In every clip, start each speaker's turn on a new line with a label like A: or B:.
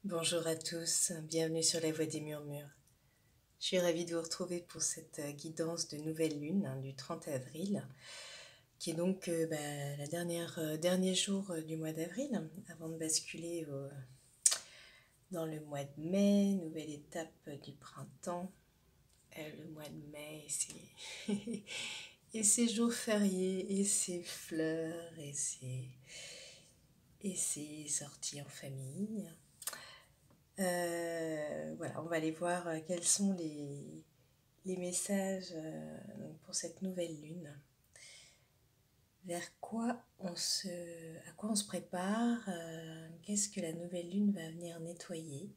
A: Bonjour à tous, bienvenue sur la Voie des Murmures. Je suis ravie de vous retrouver pour cette guidance de nouvelle lune du 30 avril, qui est donc la dernier jour du mois d'avril, avant de basculer dans le mois de mai, nouvelle étape du printemps. Le mois de mai et ses jours fériés, et ses fleurs, et ses sorties en famille. Voilà, on va aller voir quels sont les messages pour cette nouvelle lune. À quoi on se prépare, qu'est-ce que la nouvelle lune va venir nettoyer,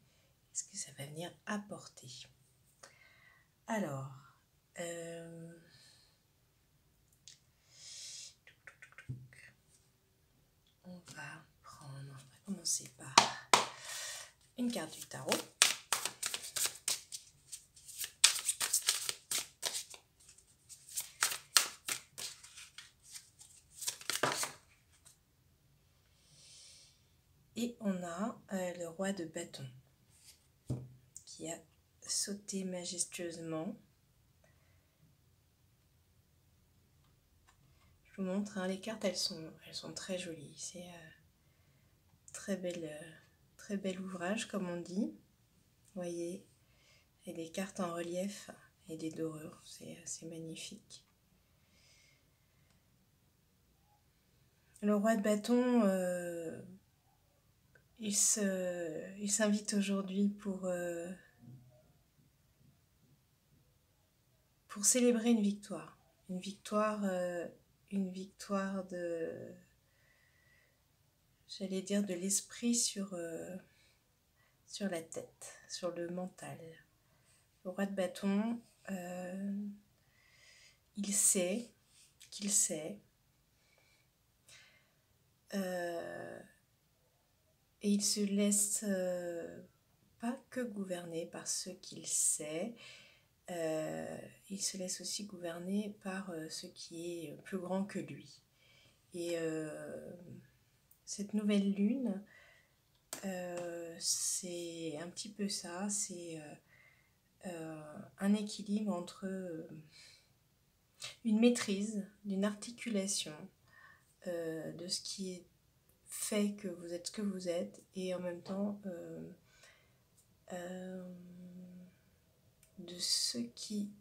A: qu'est-ce que ça va venir apporter. Alors, on va commencer par une carte du tarot. Et on a le roi de bâton qui a sauté majestueusement. Je vous montre, les cartes elles sont très jolies. C'est très bel ouvrage comme on dit. Vous voyez, et des cartes en relief et des dorures, c'est magnifique. Le roi de bâton, il s'invite aujourd'hui pour célébrer une victoire. Une victoire j'allais dire de l'esprit sur la tête, sur le mental. Le roi de bâton, il sait qu'il sait, et il se laisse pas que gouverner par ce qu'il sait, il se laisse aussi gouverner par ce qui est plus grand que lui. Et cette nouvelle lune, c'est un petit peu ça, c'est un équilibre entre une maîtrise, d'une articulation de ce qui fait que vous êtes ce que vous êtes, et en même temps de ce qui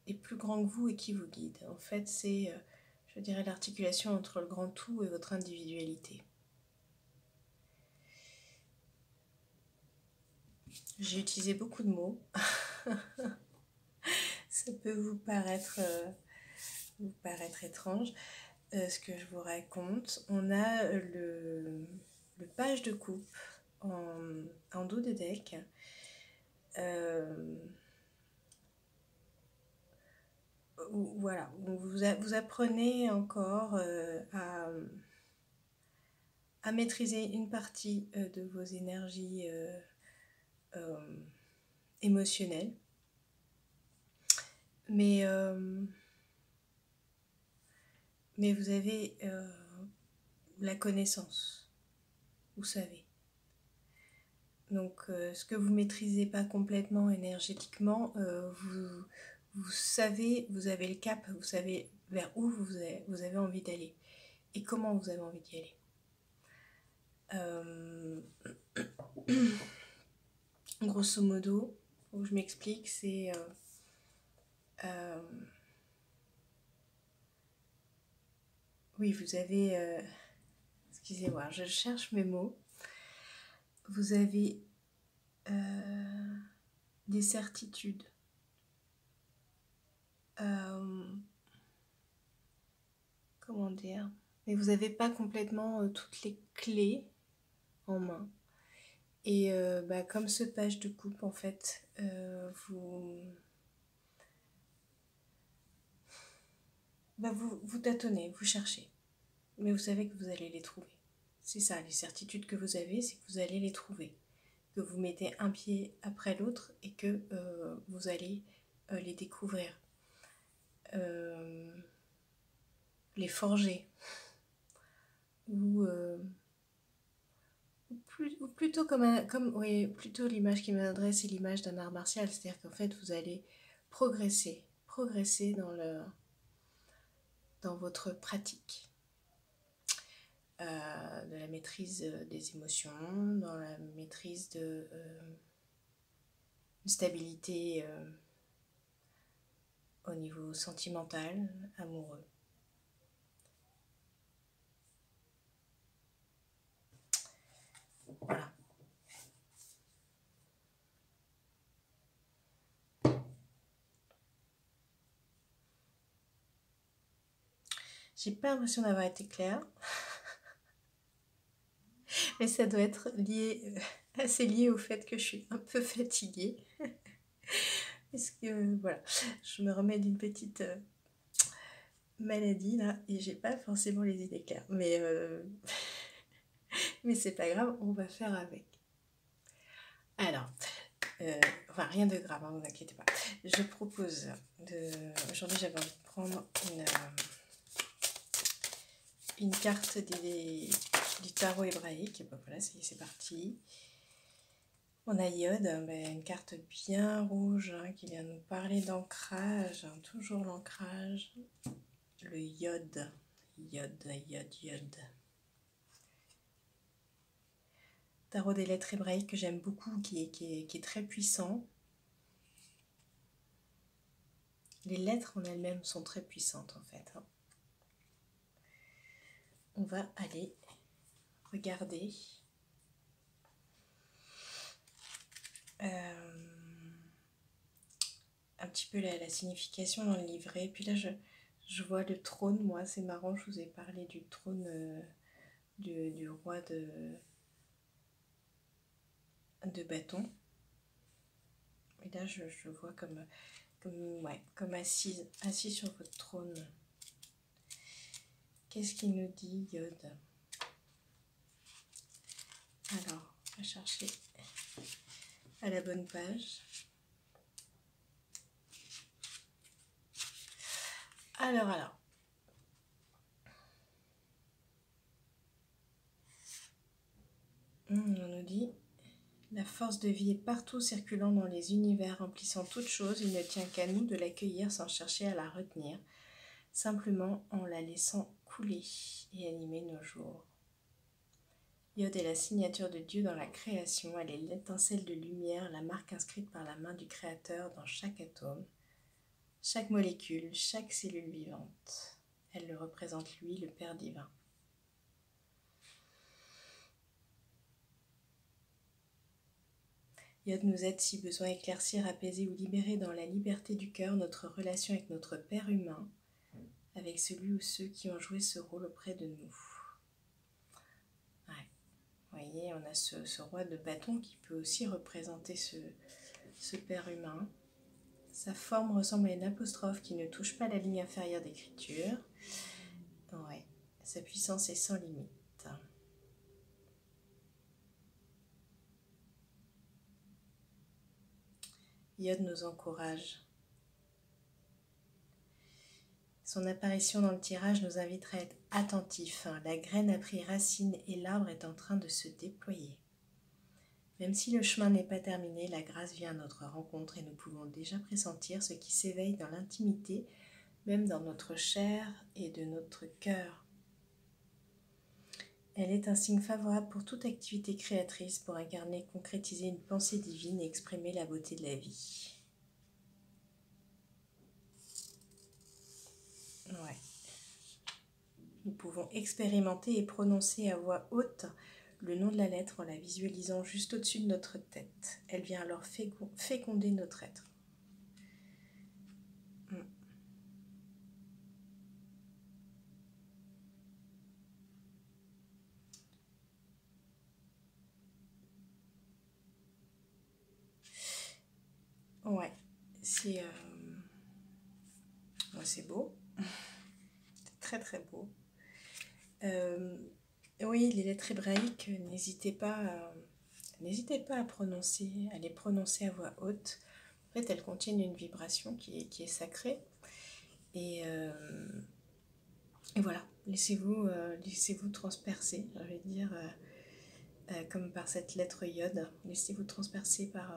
A: est plus grand que vous et qui vous guide. En fait, c'est, je dirais, l'articulation entre le grand tout et votre individualité. J'ai utilisé beaucoup de mots. Ça peut vous paraître étrange ce que je vous raconte. On a le page de coupe en dos de deck. Voilà, vous apprenez encore à maîtriser une partie de vos énergies émotionnelles, mais vous avez la connaissance, vous savez. Donc ce que vous ne maîtrisez pas complètement énergétiquement, vous savez, vous avez le cap, vous savez vers où vous avez envie d'aller et comment vous avez envie d'y aller. Grosso modo, faut que je m'explique, c'est oui, vous avez excusez-moi, je cherche mes mots. Vous avez des certitudes, comment dire, mais vous n'avez pas complètement toutes les clés en main. Et comme ce page de coupe, en fait, vous tâtonnez, vous cherchez, mais vous savez que vous allez les trouver. C'est ça, les certitudes que vous avez, c'est que vous allez les trouver, que vous mettez un pied après l'autre et que vous allez les découvrir, les forger, ou ou plutôt oui, plutôt l'image qui m'adresse c'est l'image d'un art martial, c'est-à-dire qu'en fait vous allez progresser dans votre pratique, de la maîtrise des émotions, dans la maîtrise de une stabilité au niveau sentimental, amoureux. Voilà. J'ai pas l'impression d'avoir été claire, mais ça doit être lié, assez lié au fait que je suis un peu fatiguée. Parce que voilà, je me remets d'une petite maladie là et j'ai pas forcément les idées claires. Mais c'est pas grave, on va faire avec. Alors, enfin rien de grave, hein, vous inquiétez pas. Je propose aujourd'hui j'avais envie de prendre une carte du tarot hébraïque. Et ben voilà, c'est parti. On a Yod, une carte bien rouge qui vient nous parler d'ancrage, toujours l'ancrage. Le Yod. Tarot des lettres hébraïques que j'aime beaucoup, qui est très puissant. Les lettres en elles-mêmes sont très puissantes en fait. On va aller regarder un petit peu la signification dans le livret. Puis là, je vois le trône, moi, c'est marrant, je vous ai parlé du trône du roi de bâton. Et là, je vois comme assis sur votre trône. Qu'est-ce qu'il nous dit, Yod? Alors, on va chercher à la bonne page. Alors. On nous dit: la force de vie est partout circulant dans les univers, remplissant toute chose. Il ne tient qu'à nous de l'accueillir sans chercher à la retenir, simplement en la laissant couler et animer nos jours. Yod est la signature de Dieu dans la création. Elle est l'étincelle de lumière, la marque inscrite par la main du Créateur dans chaque atome, chaque molécule, chaque cellule vivante. Elle le représente, lui, le Père divin. Yod nous aide si besoin à éclaircir, apaiser ou libérer dans la liberté du cœur notre relation avec notre Père humain, avec celui ou ceux qui ont joué ce rôle auprès de nous. Ouais. Vous voyez, on a ce roi de bâton qui peut aussi représenter ce Père humain. Sa forme ressemble à une apostrophe qui ne touche pas la ligne inférieure d'écriture. Ouais. Sa puissance est sans limite. Yod nous encourage. Son apparition dans le tirage nous inviterait à être attentifs. La graine a pris racine et l'arbre est en train de se déployer. Même si le chemin n'est pas terminé, la grâce vient à notre rencontre et nous pouvons déjà pressentir ce qui s'éveille dans l'intimité, même dans notre chair et de notre cœur. Elle est un signe favorable pour toute activité créatrice, pour incarner, concrétiser une pensée divine et exprimer la beauté de la vie. Ouais. Nous pouvons expérimenter et prononcer à voix haute le nom de la lettre en la visualisant juste au-dessus de notre tête. Elle vient alors féconder notre être. Ouais, c'est beau, c'est très très beau. Oui, les lettres hébraïques, n'hésitez pas à les prononcer à voix haute. En fait, elles contiennent une vibration qui est sacrée. Et voilà, laissez-vous transpercer, je vais dire. comme par cette lettre iode. Laissez-vous transpercer par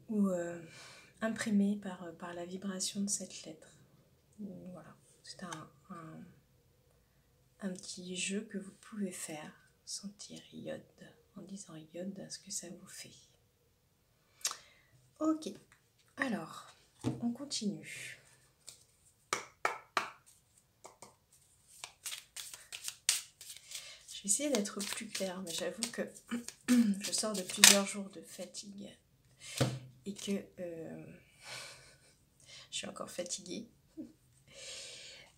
A: ou imprimé par la vibration de cette lettre. Voilà, c'est un petit jeu que vous pouvez faire, sentir iode, en disant iode, ce que ça vous fait. Ok, alors, on continue. Je vais essayer d'être plus claire, mais j'avoue que je sors de plusieurs jours de fatigue et que je suis encore fatiguée.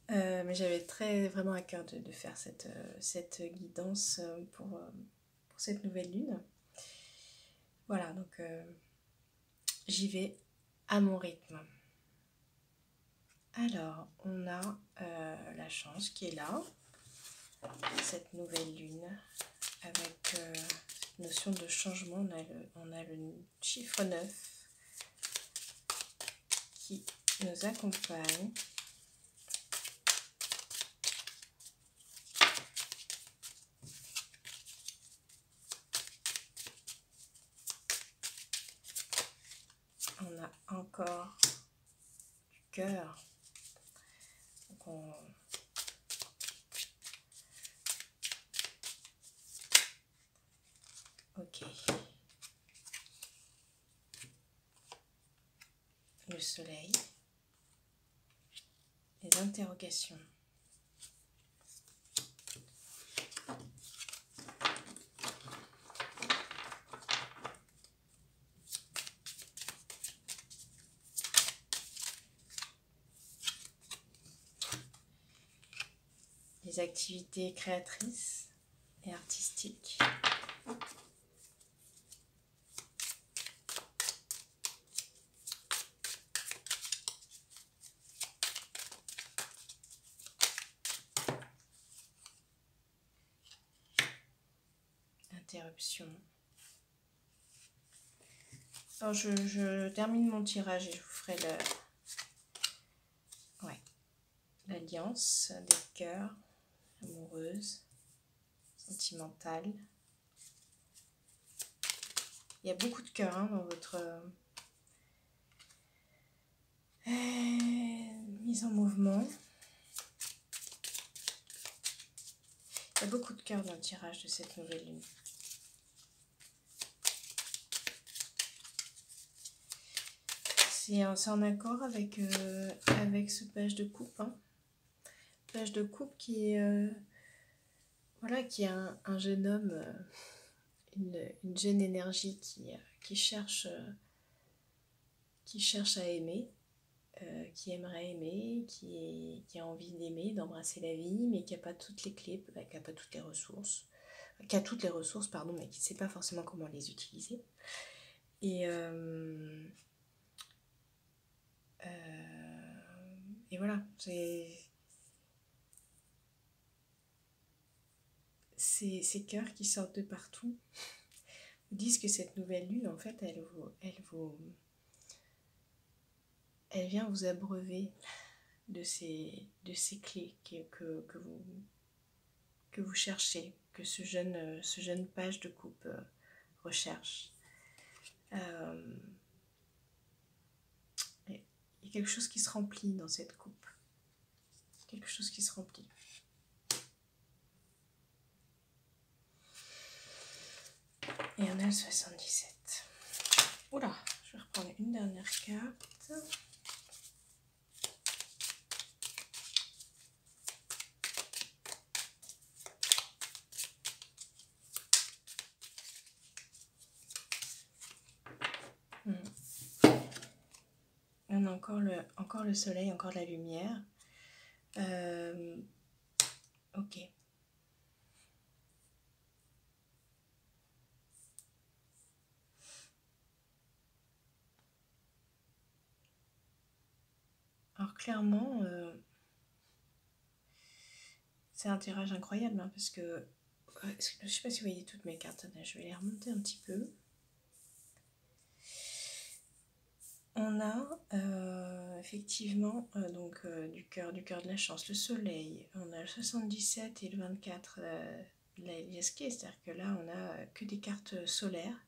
A: Mais j'avais vraiment à cœur de faire cette guidance pour cette nouvelle lune. Voilà, donc j'y vais à mon rythme. Alors, on a la chance qui est là, cette nouvelle lune, avec cette notion de changement. On a le chiffre 9 qui nous accompagne. On a encore du cœur. Donc ok. Le soleil. Les interrogations. Les activités créatrices et artistiques. Interruption. Alors je termine mon tirage et je vous ferai l'alliance des cœurs, amoureuse, sentimentale. Il y a beaucoup de cœurs dans votre mise en mouvement. Il y a beaucoup de cœurs dans le tirage de cette nouvelle lune. C'est en accord avec ce page de coupe. Hein. Page de coupe qui est qui est un jeune homme, une jeune énergie qui cherche à aimer, qui aimerait aimer, qui a envie d'aimer, d'embrasser la vie, mais qui n'a pas toutes les clés, qui n'a pas toutes les ressources, qui a toutes les ressources, pardon, mais qui ne sait pas forcément comment les utiliser. Et voilà, ces cœurs qui sortent de partout vous disent que cette nouvelle lune, en fait, elle vient vous abreuver de ces clés que vous cherchez, que ce jeune page de coupe recherche. Il y a quelque chose qui se remplit dans cette coupe. Quelque chose qui se remplit. Et on a le 77. Oula, je vais reprendre une dernière carte. On a encore le soleil, encore la lumière. Ok. Alors clairement, c'est un tirage incroyable, hein, parce que je ne sais pas si vous voyez toutes mes cartes, je vais les remonter un petit peu. On a effectivement du cœur de la chance, le soleil, on a le 77 et le 24 l'Eliasqué, c'est-à-dire que là on a que des cartes solaires.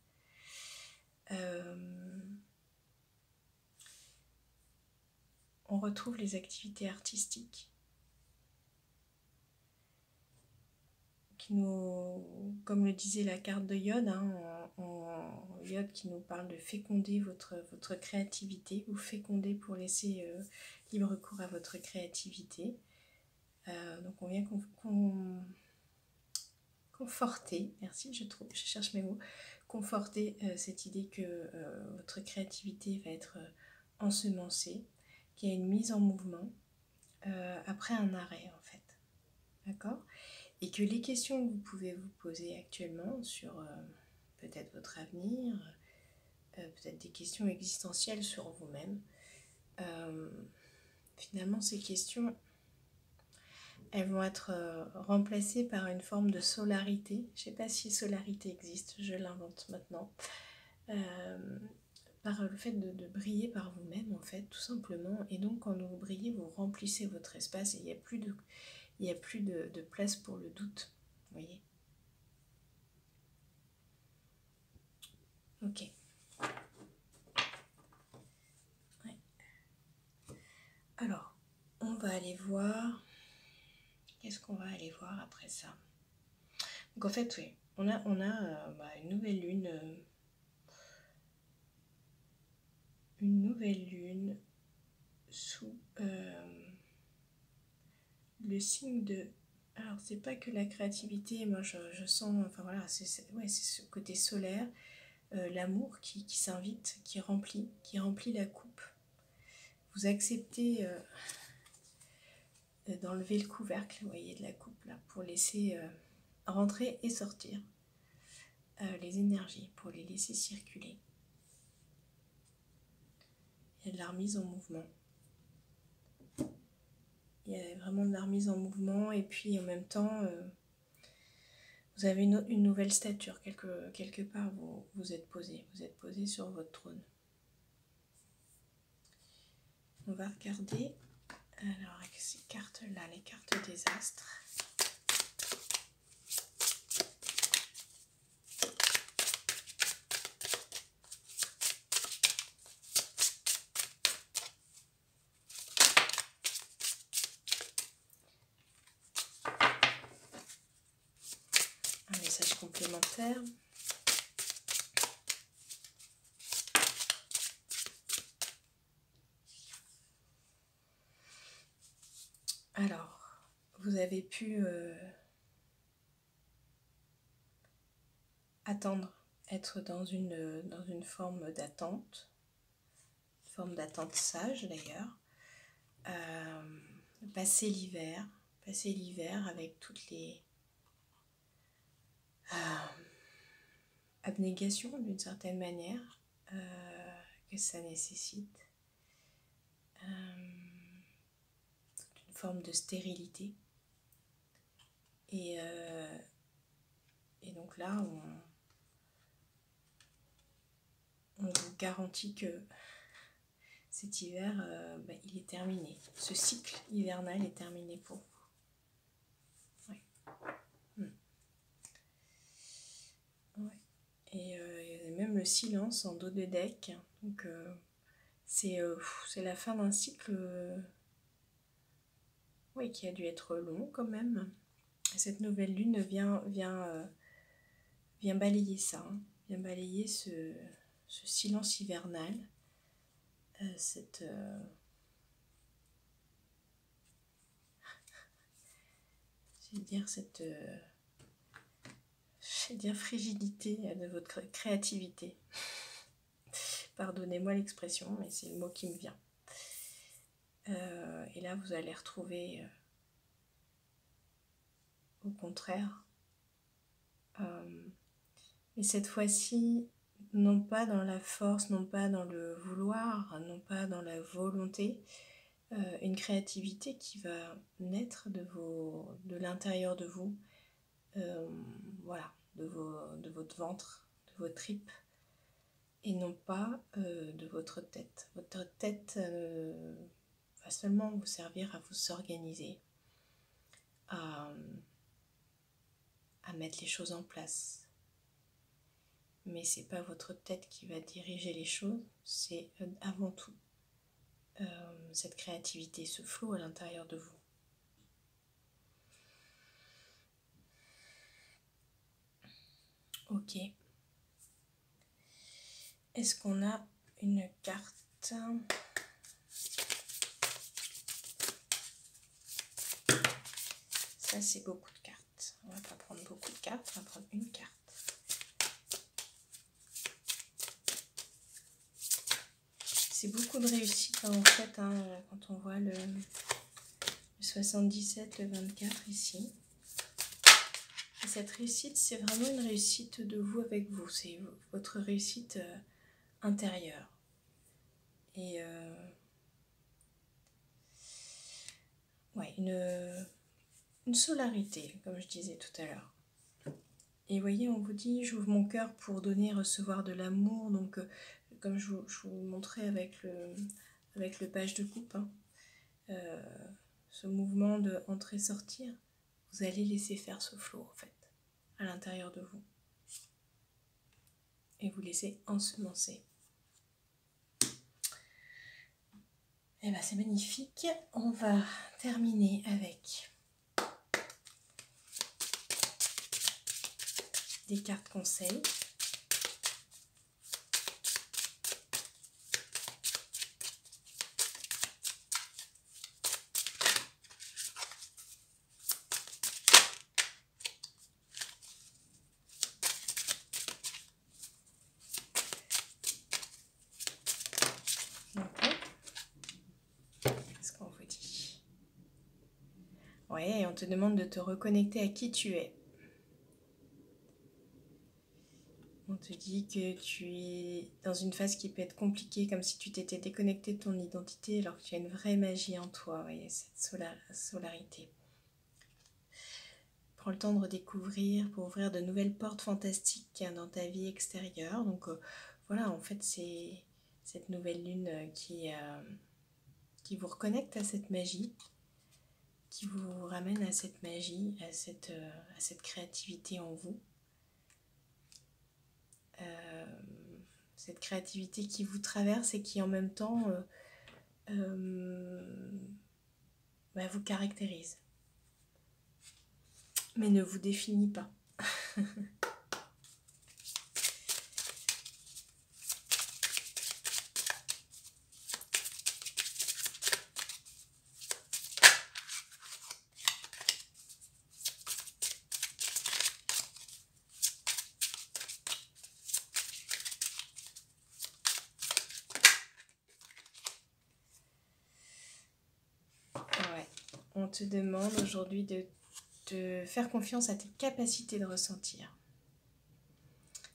A: On retrouve les activités artistiques qui nous, comme le disait la carte de Iode, hein, en Iode qui nous parle de féconder votre créativité, ou féconder pour laisser libre cours à votre créativité. Donc on vient conforter, merci, je cherche mes mots, conforter cette idée que votre créativité va être ensemencée, qu'il y a une mise en mouvement après un arrêt en fait, d'accord? Et que les questions que vous pouvez vous poser actuellement sur peut-être votre avenir, peut-être des questions existentielles sur vous-même, finalement ces questions, elles vont être remplacées par une forme de solarité. Je ne sais pas si solarité existe, je l'invente maintenant. Par le fait de briller par vous-même, en fait, tout simplement. Et donc, quand vous brillez, vous remplissez votre espace et il n'y a plus de place pour le doute. Vous voyez ? Ok. Ouais. Alors, on va aller voir... Qu'est-ce qu'on va aller voir après ça? Donc en fait, oui, on a une nouvelle lune. Une nouvelle lune sous le signe de... Alors, c'est pas que la créativité, moi je sens... Enfin voilà, c'est ce côté solaire, l'amour qui s'invite, qui remplit la coupe. Vous acceptez d'enlever le couvercle, vous voyez, de la coupe, là, pour laisser rentrer et sortir les énergies, pour les laisser circuler. Il y a de la remise en mouvement. Il y a vraiment de la remise en mouvement et puis en même temps, vous avez une nouvelle stature. Quelque part, vous êtes posé. Vous êtes posé sur votre trône. On va regarder, alors avec ces cartes-là, les cartes des astres. Un message complémentaire. Alors, vous avez pu attendre, être dans une forme d'attente sage d'ailleurs. Passer l'hiver avec toutes les abnégations d'une certaine manière que ça nécessite. Une forme de stérilité. Et donc là, on vous garantit que cet hiver, il est terminé. Ce cycle hivernal est terminé pour vous. Ouais. Ouais. Et il y a même le silence en dos de deck. Donc c'est la fin d'un cycle qui a dû être long quand même. Cette nouvelle lune vient balayer ça, hein, vient balayer ce silence hivernal, cette frigidité de votre créativité. Pardonnez-moi l'expression, mais c'est le mot qui me vient. Et là, vous allez retrouver, au contraire, mais cette fois-ci, non pas dans la force, non pas dans le vouloir, non pas dans la volonté, une créativité qui va naître de l'intérieur de vous, voilà, de votre ventre, de vos tripes, et non pas de votre tête. Votre tête va seulement vous servir à vous organiser, à à mettre les choses en place. Mais c'est pas votre tête qui va diriger les choses, c'est avant tout cette créativité, ce flow à l'intérieur de vous. Ok. Est-ce qu'on a une carte? Ça, c'est beaucoup de cartes. On va pas prendre beaucoup de cartes, on va prendre une carte. C'est beaucoup de réussite hein, en fait, quand on voit le 77, le 24 ici. Et cette réussite, c'est vraiment une réussite de vous avec vous. C'est votre réussite intérieure. Et ouais, une solarité, comme je disais tout à l'heure. Et vous voyez, on vous dit, j'ouvre mon cœur pour donner et recevoir de l'amour. Donc, comme je vous montrais avec le page de coupe, hein, ce mouvement de entrer-sortir, vous allez laisser faire ce flow, en fait, à l'intérieur de vous. Et vous laissez ensemencer. Et bien, c'est magnifique. On va terminer avec des cartes conseils. Qu'est-ce qu'on vous dit? Ouais, on te demande de te reconnecter à qui tu es. On te dit que tu es dans une phase qui peut être compliquée, comme si tu t'étais déconnecté de ton identité, alors que tu as une vraie magie en toi, vous voyez, cette solarité. Prends le temps de redécouvrir pour ouvrir de nouvelles portes fantastiques dans ta vie extérieure. Donc voilà, en fait, c'est cette nouvelle lune qui vous reconnecte à cette magie, qui vous ramène à cette magie, à cette créativité en vous. Cette créativité qui vous traverse et qui en même temps vous caractérise. Mais ne vous définit pas. Ouais. On te demande aujourd'hui de faire confiance à tes capacités de ressentir.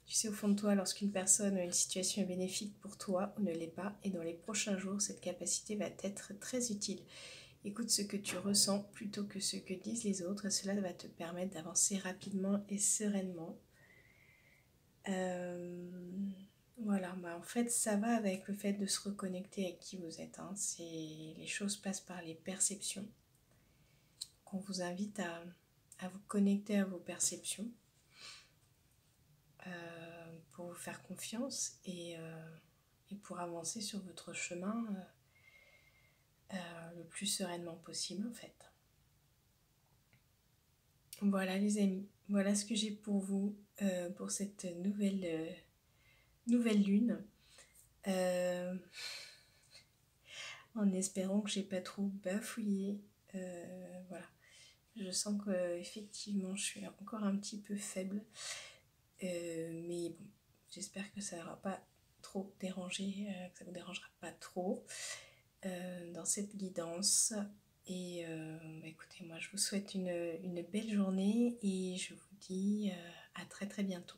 A: Tu sais au fond de toi lorsqu'une personne ou une situation est bénéfique pour toi ou ne l'est pas, et dans les prochains jours, cette capacité va t'être très utile. Écoute ce que tu ressens plutôt que ce que disent les autres, et cela va te permettre d'avancer rapidement et sereinement. Voilà, en fait ça va avec le fait de se reconnecter à qui vous êtes. Hein. Les choses passent par les perceptions. On vous invite à vous connecter à vos perceptions pour vous faire confiance et pour avancer sur votre chemin le plus sereinement possible en fait. Voilà les amis, voilà ce que j'ai pour vous pour cette nouvelle lune. En espérant que j'ai pas trop bafouillé. Voilà. Je sens que effectivement je suis encore un petit peu faible. Mais bon, j'espère que ça n'aura pas trop dérangé, que ça ne vous dérangera pas trop dans cette guidance. Et écoutez, moi je vous souhaite une belle journée et je vous dis à très très bientôt.